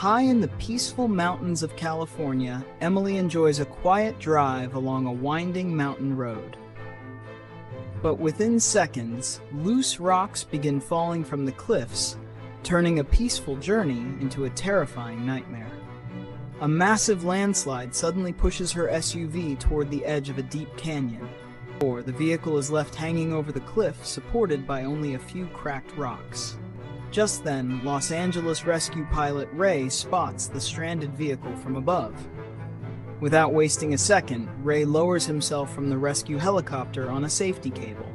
High in the peaceful mountains of California, Emily enjoys a quiet drive along a winding mountain road. But within seconds, loose rocks begin falling from the cliffs, turning a peaceful journey into a terrifying nightmare. A massive landslide suddenly pushes her SUV toward the edge of a deep canyon. Or the vehicle is left hanging over the cliff, supported by only a few cracked rocks. Just then, Los Angeles rescue pilot Ray spots the stranded vehicle from above. Without wasting a second, Ray lowers himself from the rescue helicopter on a safety cable.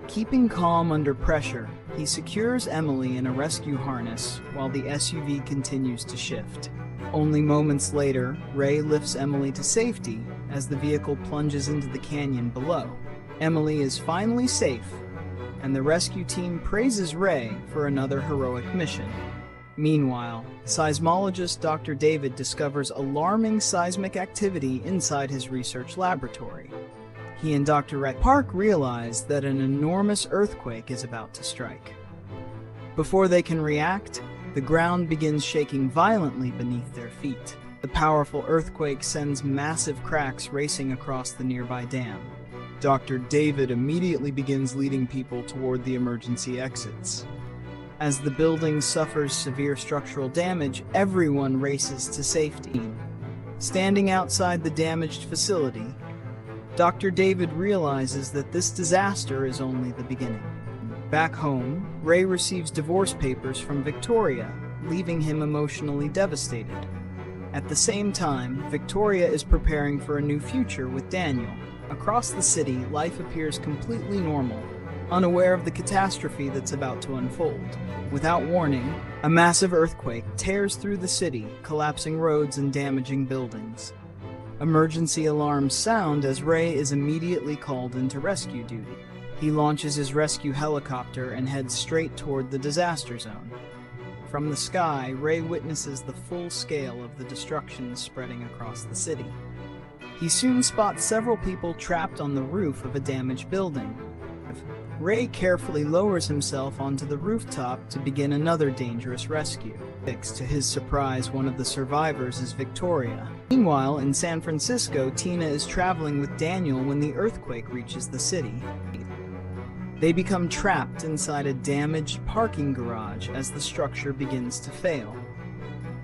Keeping calm under pressure, he secures Emily in a rescue harness while the SUV continues to shift. Only moments later, Ray lifts Emily to safety as the vehicle plunges into the canyon below. Emily is finally safe, and the rescue team praises Ray for another heroic mission. Meanwhile, seismologist Dr. David discovers alarming seismic activity inside his research laboratory. He and Dr. Red Park realize that an enormous earthquake is about to strike. Before they can react, the ground begins shaking violently beneath their feet. The powerful earthquake sends massive cracks racing across the nearby dam. Dr. David immediately begins leading people toward the emergency exits. As the building suffers severe structural damage, everyone races to safety. Standing outside the damaged facility, Dr. David realizes that this disaster is only the beginning. Back home, Ray receives divorce papers from Victoria, leaving him emotionally devastated. At the same time, Victoria is preparing for a new future with Daniel. Across the city, life appears completely normal, unaware of the catastrophe that's about to unfold. Without warning, a massive earthquake tears through the city, collapsing roads and damaging buildings. Emergency alarms sound as Ray is immediately called into rescue duty. He launches his rescue helicopter and heads straight toward the disaster zone. From the sky, Ray witnesses the full scale of the destruction spreading across the city. He soon spots several people trapped on the roof of a damaged building. Ray carefully lowers himself onto the rooftop to begin another dangerous rescue. To his surprise, one of the survivors is Victoria. Meanwhile, in San Francisco, Tina is traveling with Daniel when the earthquake reaches the city. They become trapped inside a damaged parking garage as the structure begins to fail.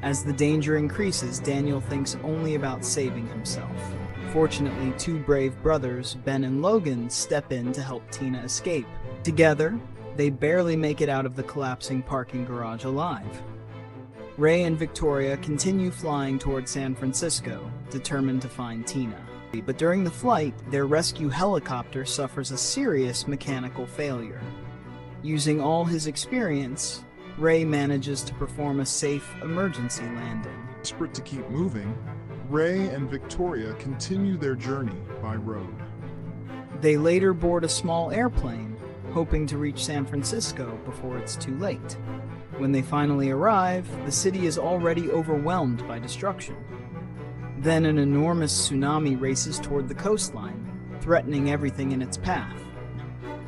As the danger increases, Daniel thinks only about saving himself. Fortunately, two brave brothers, Ben and Logan, step in to help Tina escape. Together, they barely make it out of the collapsing parking garage alive. Ray and Victoria continue flying toward San Francisco, determined to find Tina. But during the flight, their rescue helicopter suffers a serious mechanical failure. Using all his experience, Ray manages to perform a safe emergency landing. Desperate to keep moving, Ray and Victoria continue their journey by road. They later board a small airplane, hoping to reach San Francisco before it's too late. When they finally arrive, the city is already overwhelmed by destruction. Then an enormous tsunami races toward the coastline, threatening everything in its path.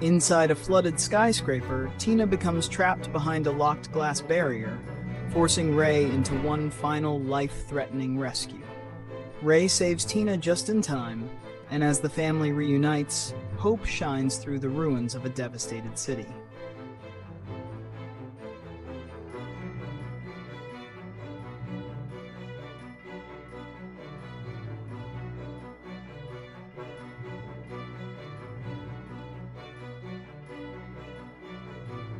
Inside a flooded skyscraper, Tina becomes trapped behind a locked glass barrier, forcing Ray into one final life-threatening rescue. Ray saves Tina just in time, and as the family reunites, hope shines through the ruins of a devastated city.